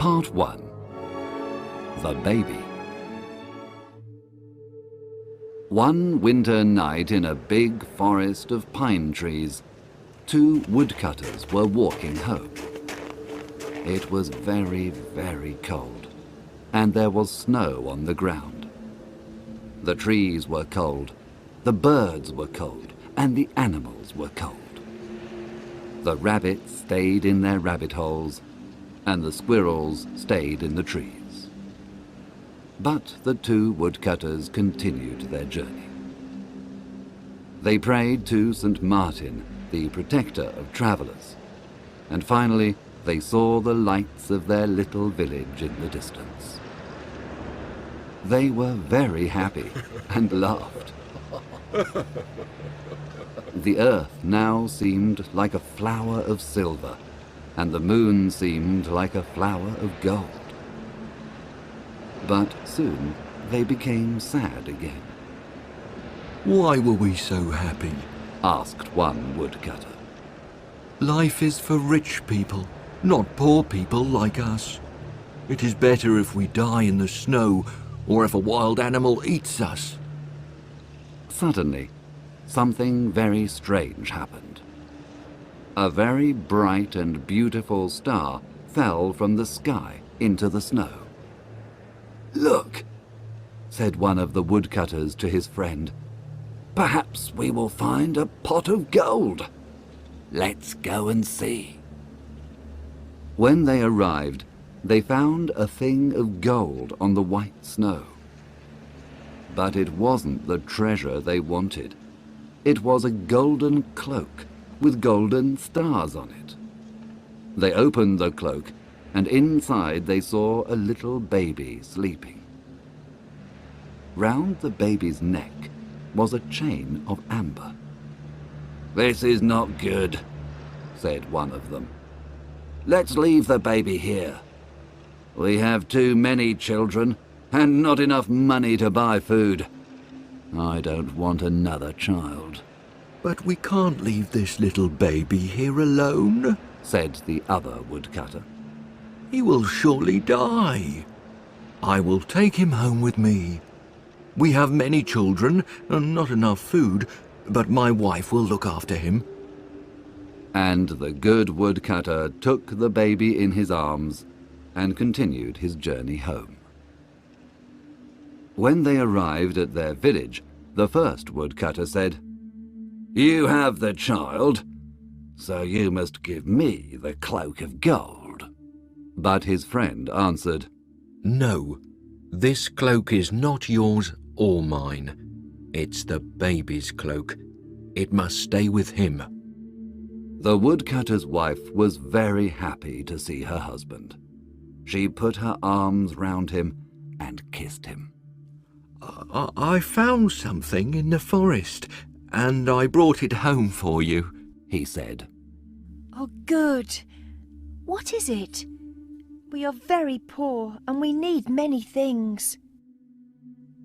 Part 1. The Baby. One winter night in a big forest of pine trees, two woodcutters were walking home. It was very, very cold, and there was snow on the ground. The trees were cold, the birds were cold, and the animals were cold. The rabbits stayed in their rabbit holes, and the squirrels stayed in the trees. But the two woodcutters continued their journey. They prayed to St. Martin, the protector of travellers, and finally they saw the lights of their little village in the distance. They were very happy and laughed. The earth now seemed like a flower of silver, and the moon seemed like a flower of gold. But soon they became sad again. "Why were we so happy?" asked one woodcutter. "Life is for rich people, not poor people like us. It is better if we die in the snow or if a wild animal eats us." Suddenly, something very strange happened. A very bright and beautiful star fell from the sky into the snow. "Look," said one of the woodcutters to his friend. "Perhaps we will find a pot of gold. Let's go and see." When they arrived, they found a thing of gold on the white snow. But it wasn't the treasure they wanted. It was a golden cloak with golden stars on it. They opened the cloak, and inside they saw a little baby sleeping. Round the baby's neck was a chain of amber. "This is not good," said one of them. "Let's leave the baby here. We have too many children and not enough money to buy food. I don't want another child." "But we can't leave this little baby here alone," said the other woodcutter. "He will surely die. I will take him home with me. We have many children and not enough food, but my wife will look after him." And the good woodcutter took the baby in his arms and continued his journey home. When they arrived at their village, the first woodcutter said, "You have the child, so you must give me the cloak of gold." But his friend answered, "No, this cloak is not yours or mine. It's the baby's cloak. It must stay with him." The woodcutter's wife was very happy to see her husband. She put her arms round him and kissed him. I found something in the forest, and I brought it home for you," he said. "Oh, good. What is it? We are very poor and we need many things."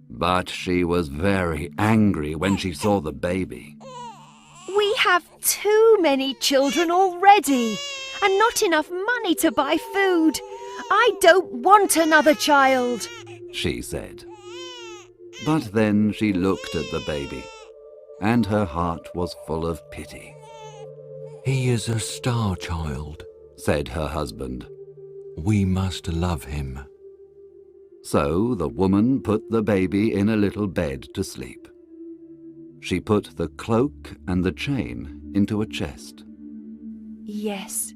But she was very angry when she saw the baby. "We have too many children already and not enough money to buy food. I don't want another child," she said. But then she looked at the baby, and her heart was full of pity. "He is a star child," said her husband. "We must love him." So the woman put the baby in a little bed to sleep. She put the cloak and the chain into a chest. "Yes,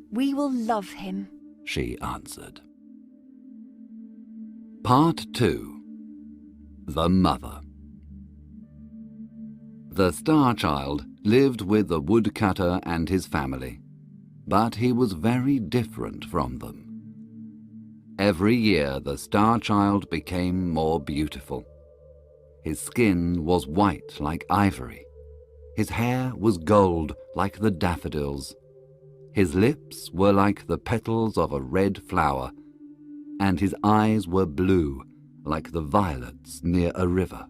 we will love him," she answered. Part 2. The Mother. The Star Child lived with the woodcutter and his family, but he was very different from them. Every year the Star Child became more beautiful. His skin was white like ivory. His hair was gold like the daffodils. His lips were like the petals of a red flower, and his eyes were blue like the violets near a river.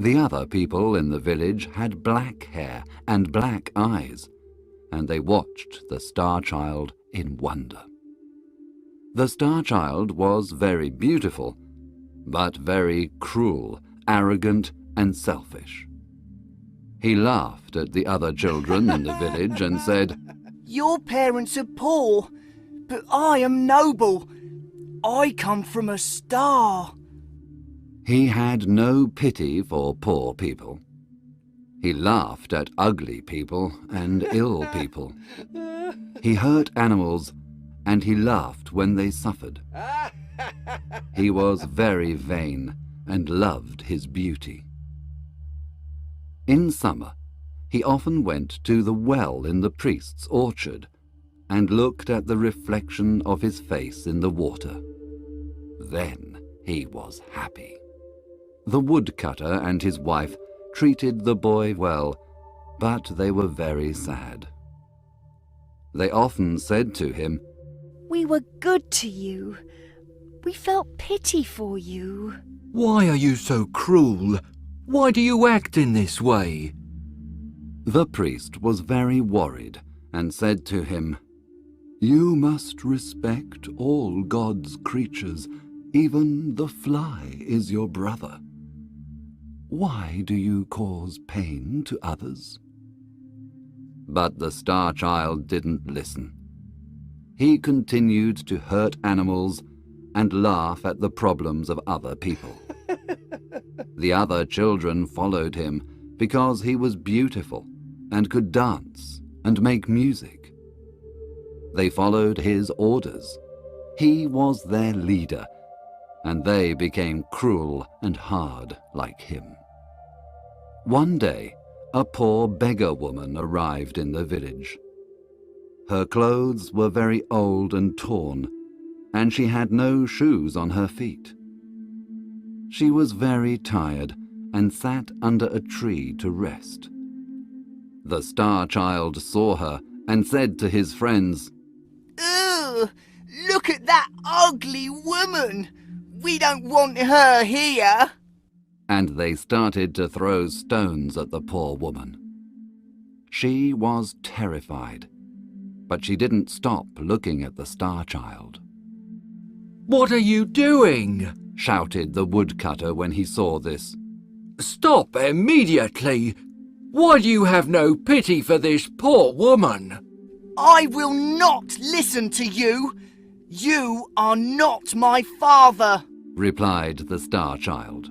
The other people in the village had black hair and black eyes, and they watched the Star Child in wonder. The Star Child was very beautiful, but very cruel, arrogant, and selfish. He laughed at the other children in the village and said, Your parents are poor, but I am noble. I come from a star. He had no pity for poor people. He laughed at ugly people and ill people. He hurt animals, and he laughed when they suffered. He was very vain and loved his beauty. In summer, he often went to the well in the priest's orchard and looked at the reflection of his face in the water. Then he was happy. The woodcutter and his wife treated the boy well, but they were very sad. They often said to him, We were good to you. We felt pity for you. Why are you so cruel? Why do you act in this way? The priest was very worried and said to him, You must respect all God's creatures. Even the fly is your brother. Why do you cause pain to others? But the Star Child didn't listen. He continued to hurt animals and laugh at the problems of other people. The other children followed him because he was beautiful and could dance and make music. They followed his orders. He was their leader, and they became cruel and hard like him. One day, a poor beggar woman arrived in the village. Her clothes were very old and torn, and she had no shoes on her feet. She was very tired and sat under a tree to rest. The Star Child saw her and said to his friends, Ugh! Look at that ugly woman! We don't want her here! And they started to throw stones at the poor woman. She was terrified, but she didn't stop looking at the Star Child. What are you doing? Shouted the woodcutter when he saw this. Stop immediately! Why do you have no pity for this poor woman? I will not listen to you! You are not my father! Replied the Star Child.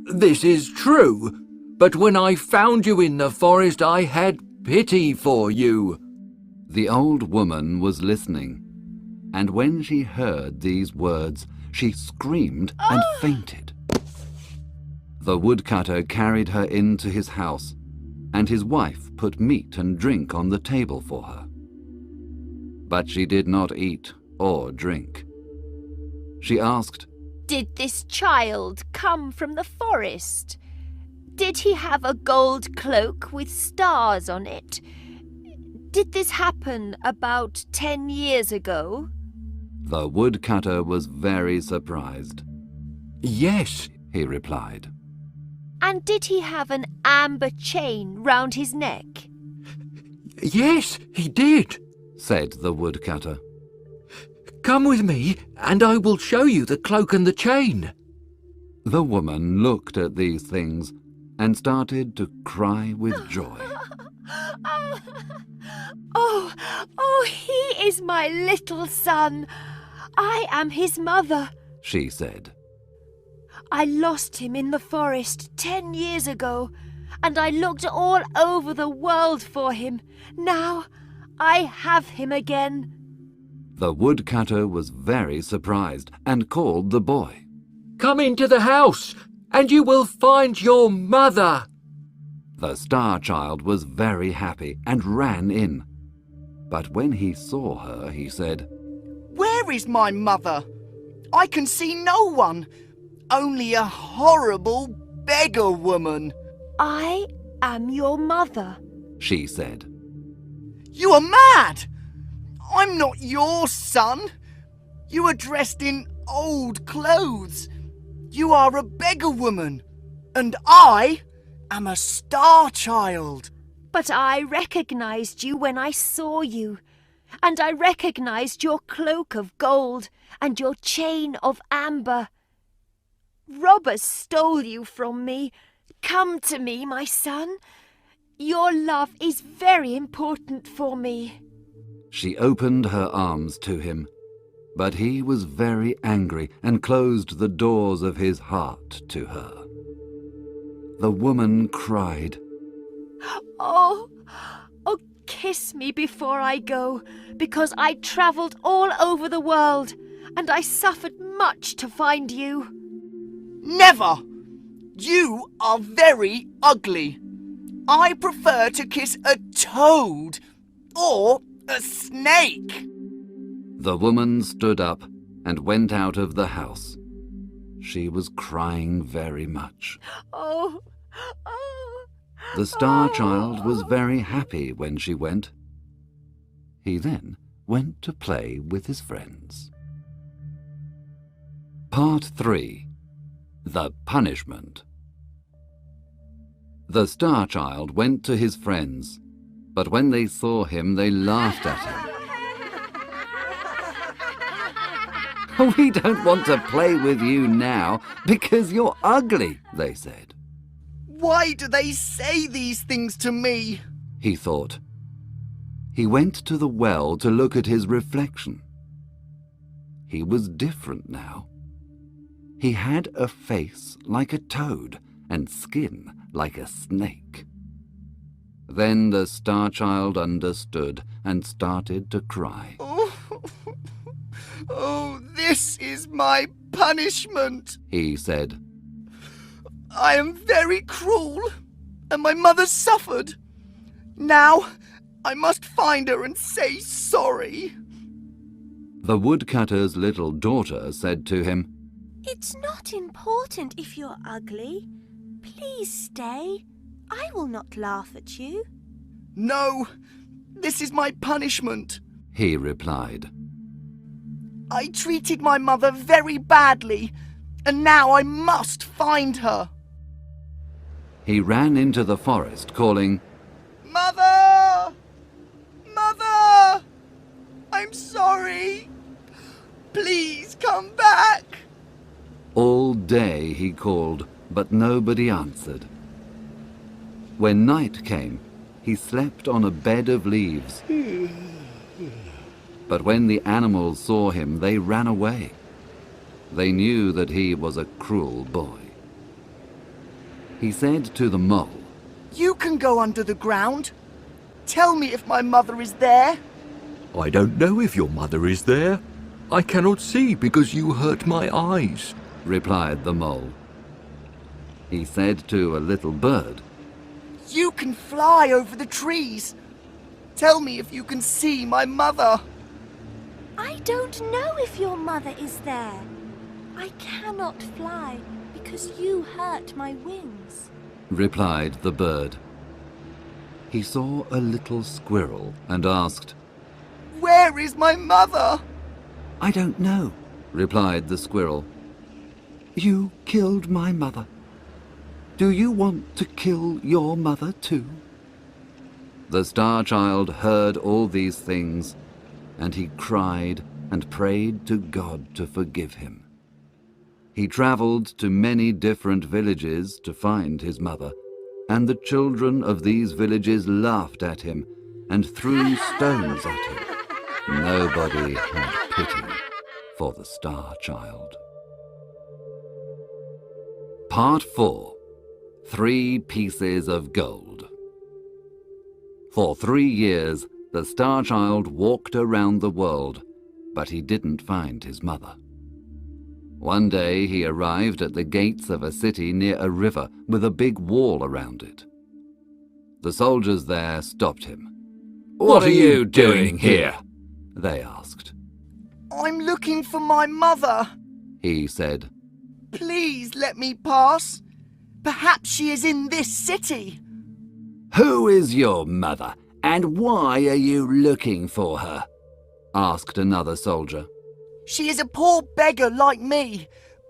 This is true, but when I found you in the forest, I had pity for you. The old woman was listening, and when she heard these words, she screamed and fainted. The woodcutter carried her into his house, and his wife put meat and drink on the table for her. But she did not eat or drink. She asked, Did this child come from the forest? Did he have a gold cloak with stars on it? Did this happen about 10 years ago? The woodcutter was very surprised. Yes, He replied. And did he have an amber chain round his neck? yes, he did. Said the woodcutter. Come with me, and I will show you the cloak and the chain. The woman looked at these things and started to cry with joy. Oh, he is my little son. I am his mother. She said. I lost him in the forest 10 years ago, and I looked all over the world for him. Now I have him again. The woodcutter was very surprised and called the boy. Come into the house, and you will find your mother. The Star Child was very happy and ran in. But when he saw her, he said, Where is my mother? I can see no one. Only a horrible beggar woman. I am your mother. She said. You are mad! I'm not your son. You are dressed in old clothes. You are a beggar woman. And I am a Star Child. But I recognized you when I saw you, and I recognized your cloak of gold and your chain of amber. Robbers stole you from me. Come to me, my son. Your love is very important for me." She opened her arms to him, but he was very angry and closed the doors of his heart to her. The woman cried, Oh, kiss me before I go, because I travelled all over the world, and I suffered much to find you. Never! You are very ugly. I prefer to kiss a toad or a snake. The woman stood up and went out of the house. She was crying very much. Oh. The Star Child was very happy when she went. He then went to play with his friends. Part 3. The Punishment. The Star Child went to his friends, but when they saw him, they laughed at him. "We don't want to play with you now because you're ugly," they said. Why do they say these things to me? He thought. He went to the well to look at his reflection. He was different now. He had a face like a toad and skin like a snake. Then the Star Child understood and started to cry. Oh, this is my punishment, he said. I am very cruel, and my mother suffered. Now I must find her and say sorry. The woodcutter's little daughter said to him, It's not important if you're ugly. Please stay. I will not laugh at you. No, this is my punishment, he replied. I treated my mother very badly, and now I must find her. He ran into the forest, calling, Mother! Mother! I'm sorry. Please come back. All day he called, but nobody answered. When night came, he slept on a bed of leaves. But when the animals saw him, they ran away. They knew that he was a cruel boy. He said to the mole, You can go under the ground. Tell me if my mother is there. I don't know if your mother is there. I cannot see because you hurt my eyes, replied the mole. He said to a little bird, You can fly over the trees. Tell me if you can see my mother. I don't know if your mother is there. I cannot fly because you hurt my wings, replied the bird. He saw a little squirrel and asked, Where is my mother? I don't know, replied the squirrel. You killed my mother. Do you want to kill your mother too? The Star Child heard all these things, and he cried and prayed to God to forgive him. He travelled to many different villages to find his mother, and the children of these villages laughed at him and threw stones at him. Nobody had pity for the Star Child. Part 4. 3 Pieces of Gold. For 3 years, the Star Child walked around the world, but he didn't find his mother. One day he arrived at the gates of a city near a river with a big wall around it. The soldiers there stopped him. What are you doing here? They asked. I'm looking for my mother, he said. Please let me pass. Perhaps she is in this city. Who is your mother, and why are you looking for her? Asked another soldier. She is a poor beggar like me,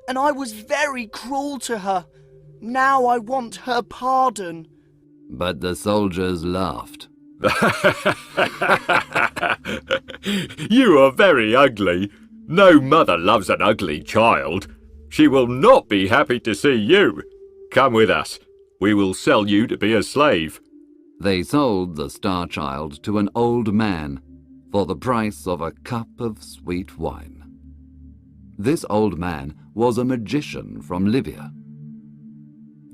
and I was very cruel to her. Now I want her pardon. But the soldiers laughed. You are very ugly. No mother loves an ugly child. She will not be happy to see you. Come with us. We will sell you to be a slave. They sold the Star Child to an old man for the price of a cup of sweet wine. This old man was a magician from Libya.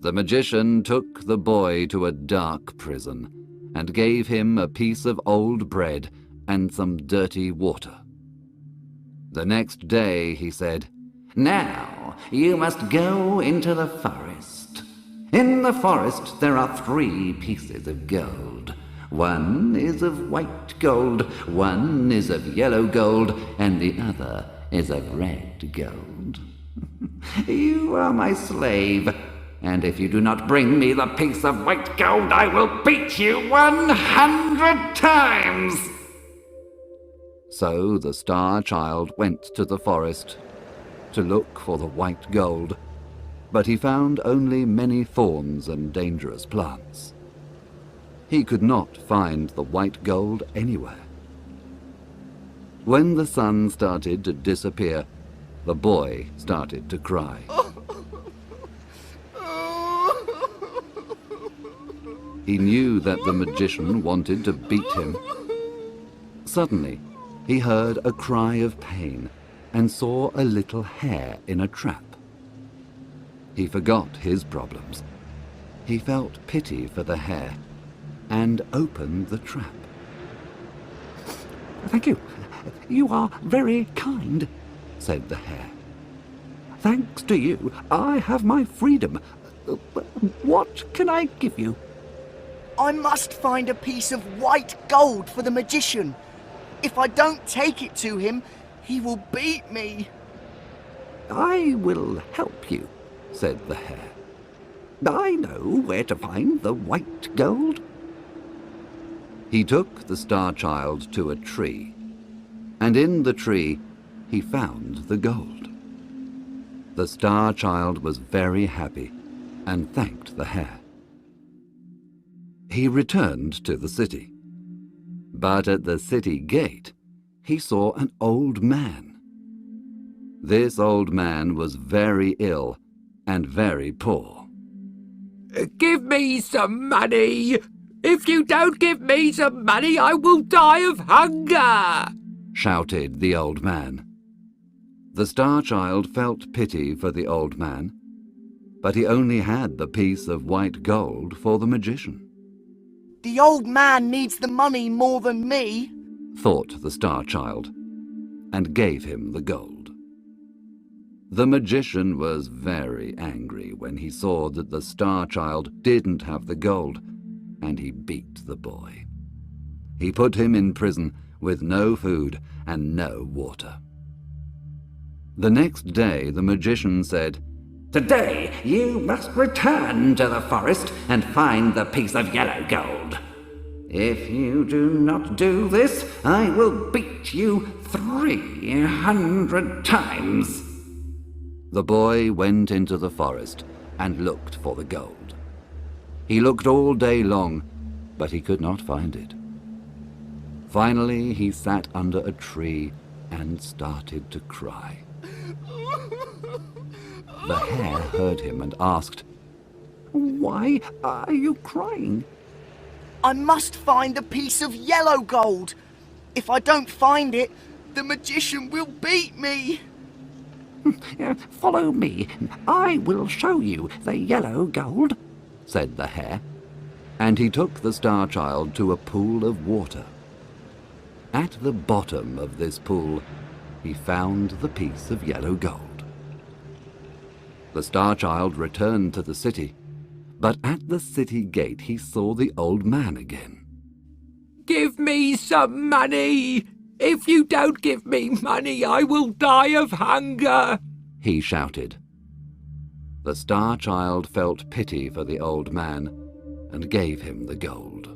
The magician took the boy to a dark prison and gave him a piece of old bread and some dirty water. The next day he said, "Now you must go into the forest. In the forest there are 3 pieces of gold. One is of white gold, one is of yellow gold, and the other is of red gold. You are my slave, and if you do not bring me the piece of white gold, I will beat you 100 times." So the Star Child went to the forest to look for the white gold, but he found only many thorns and dangerous plants. He could not find the white gold anywhere. When the sun started to disappear, the boy started to cry. He knew that the magician wanted to beat him. Suddenly, he heard a cry of pain and saw a little hare in a trap. He forgot his problems. He felt pity for the hare and opened the trap. "Thank you. You are very kind," said the hare. "Thanks to you, I have my freedom. What can I give you?" I must find a piece of white gold for the magician. If I don't take it to him, he will beat me. "I will help you," said the hare. "I know where to find the white gold." He took the Star Child to a tree, and in the tree he found the gold. The Star Child was very happy and thanked the hare. He returned to the city, but at the city gate he saw an old man. This old man was very ill and very poor. "Give me some money! If you don't give me some money, I will die of hunger!" shouted the old man. The Star Child felt pity for the old man, but he only had the piece of white gold for the magician. The old man needs the money more than me, thought the Star Child, and gave him the gold. The magician was very angry when he saw that the Star Child didn't have the gold, and he beat the boy. He put him in prison with no food and no water. The next day the magician said, "Today you must return to the forest and find the piece of yellow gold. If you do not do this, I will beat you 300 times." The boy went into the forest and looked for the gold. He looked all day long, but he could not find it. Finally, he sat under a tree and started to cry. The hare heard him and asked, "Why are you crying?" I must find the piece of yellow gold. If I don't find it, the magician will beat me. "Follow me. I will show you the yellow gold," said the hare, and he took the Star Child to a pool of water. At the bottom of this pool, he found the piece of yellow gold. The Star Child returned to the city, but at the city gate he saw the old man again. "Give me some money! If you don't give me money, I will die of hunger!" he shouted. The Star Child felt pity for the old man and gave him the gold.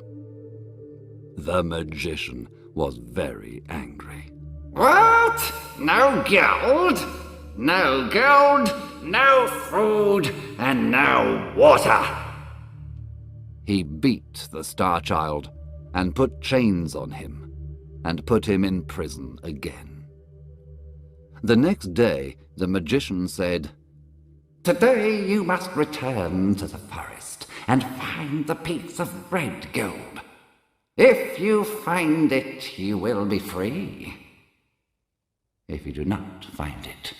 The magician was very angry. "What? No gold? No gold, no food, and no water!" He beat the Star Child and put chains on him, and put him in prison again. The next day the magician said, Today you must return to the forest and find the piece of red gold. If you find it, you will be free. If you do not find it,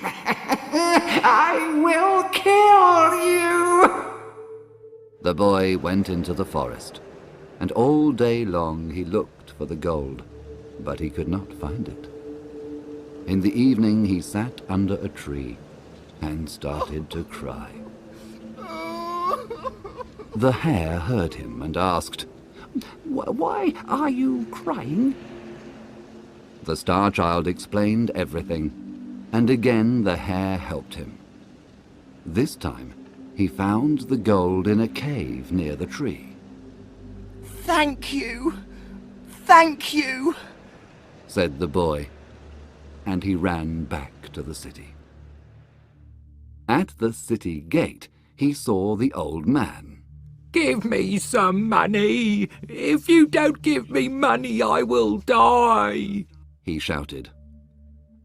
I will kill you! The boy went into the forest, and all day long he looked for the gold, but he could not find it. In the evening he sat under a tree and started to cry. The hare heard him and asked, "Why are you crying?" The Star Child explained everything, and again the hare helped him. This time he found the gold in a cave near the tree. Thank you! Thank you! Said the boy, and he ran back to the city. At the city gate he saw the old man. Give me some money. If you don't give me money, I will die, he shouted.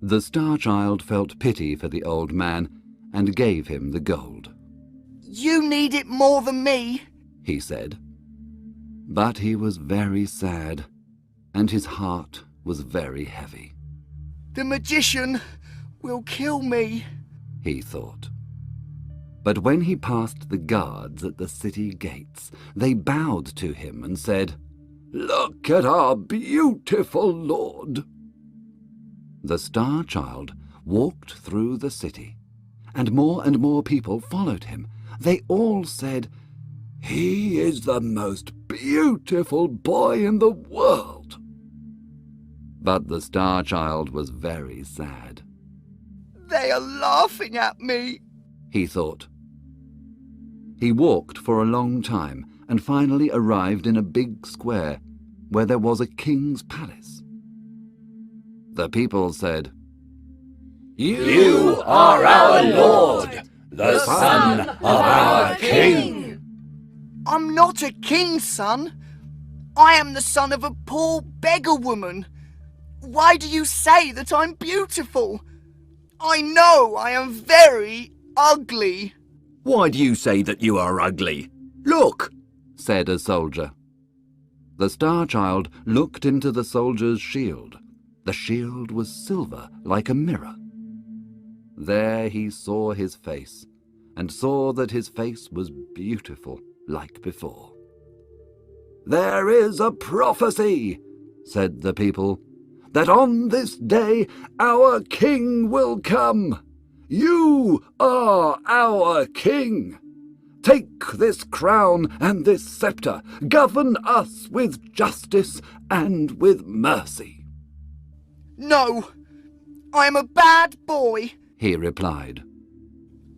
The Star Child felt pity for the old man and gave him the gold. You need it more than me, he said. But he was very sad, and his heart was very heavy. The magician will kill me, he thought. But when he passed the guards at the city gates, they bowed to him and said, "Look at our beautiful lord." The Star Child walked through the city, and more people followed him. They all said, "He is the most beautiful boy in the world." But the Star Child was very sad. They are laughing at me, he thought. He walked for a long time and finally arrived in a big square where there was a king's palace. The people said, "You are our lord, the son of our king." I'm not a king's son. I am the son of a poor beggar woman. Why do you say that I'm beautiful? I know I am very ugly. Why do you say that you are ugly? Look, said a soldier. The Star Child looked into the soldier's shield. The shield was silver like a mirror. There he saw his face, and saw that his face was beautiful like before. "There is a prophecy," said the people, "that on this day our king will come. You are our king. Take this crown and this scepter. Govern us with justice and with mercy." No, I am a bad boy, he replied.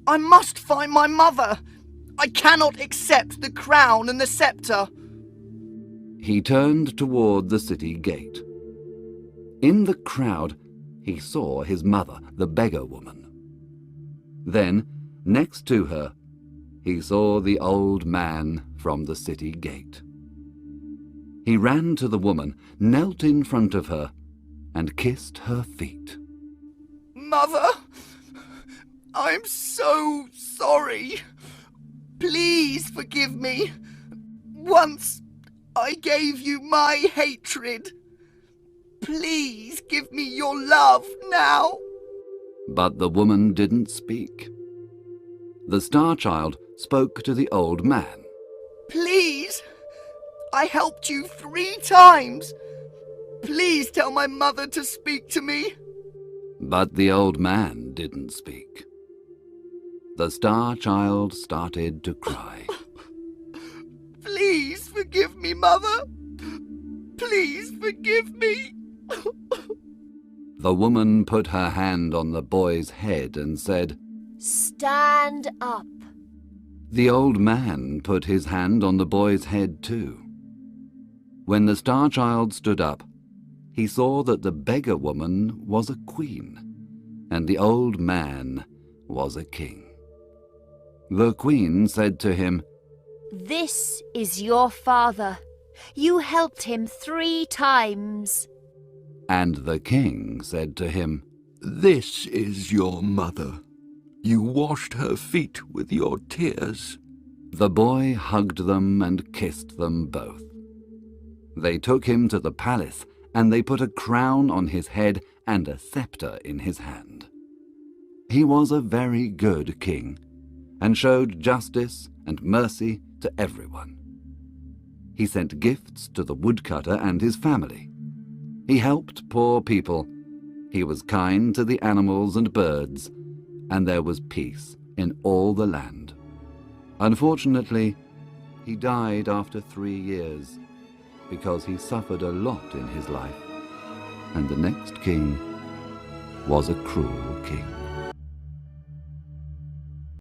I must find my mother. I cannot accept the crown and the scepter. He turned toward the city gate. In the crowd, he saw his mother, the beggar woman. Then, next to her, he saw the old man from the city gate. He ran to the woman, knelt in front of her, and kissed her feet. Mother, I'm so sorry. Please forgive me. Once I gave you my hatred. Please give me your love now. But the woman didn't speak. The Star Child spoke to the old man. Please, I helped you 3 times. Please tell my mother to speak to me. But the old man didn't speak. The Star Child started to cry. Please forgive me, Mother. Please forgive me. The woman put her hand on the boy's head and said, "Stand up." The old man put his hand on the boy's head too. When the Star Child stood up, he saw that the beggar woman was a queen, and the old man was a king. The queen said to him, "This is your father, You helped him 3 times. And the king said to him, "This is your mother. You washed her feet with your tears." The boy hugged them and kissed them both. They took him to the palace, and they put a crown on his head and a scepter in his hand. He was a very good king, and showed justice and mercy to everyone. He sent gifts to the woodcutter and his family. He helped poor people. He was kind to the animals and birds, and there was peace in all the land. Unfortunately, he died after 3 years, because he suffered a lot in his life, and the next king was a cruel king.